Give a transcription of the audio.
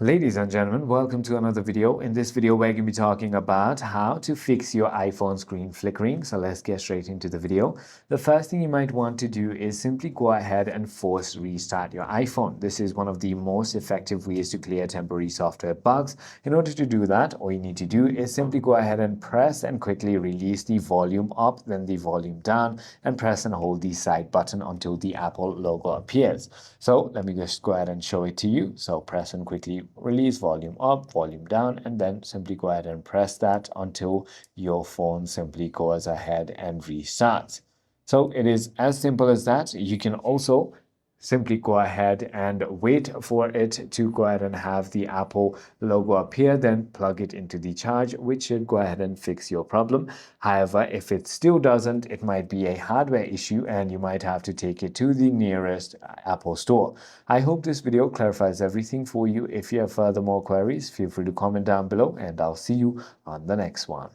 Ladies and gentlemen, welcome to another video. In this video, we're going to be talking about how to fix your iPhone screen flickering. So let's get straight into the video. The first thing you might want to do is simply go ahead and force restart your iPhone. This is one of the most effective ways to clear temporary software bugs. In order to do that, all you need to do is simply go ahead and press and quickly release the volume up, then the volume down, and press and hold the side button until the Apple logo appears. So let me just go ahead and show it to you. So press and quickly release volume up, volume down, and then simply go ahead and press that until your phone simply goes ahead and restarts. So it is as simple as that. You can also simply go ahead and wait for it to go ahead and have the Apple logo appear, then plug it into the charge, which should go ahead and fix your problem. However, if it still doesn't, it might be a hardware issue and you might have to take it to the nearest Apple store. I hope this video clarifies everything for you. If you have further more queries, feel free to comment down below and I'll see you on the next one.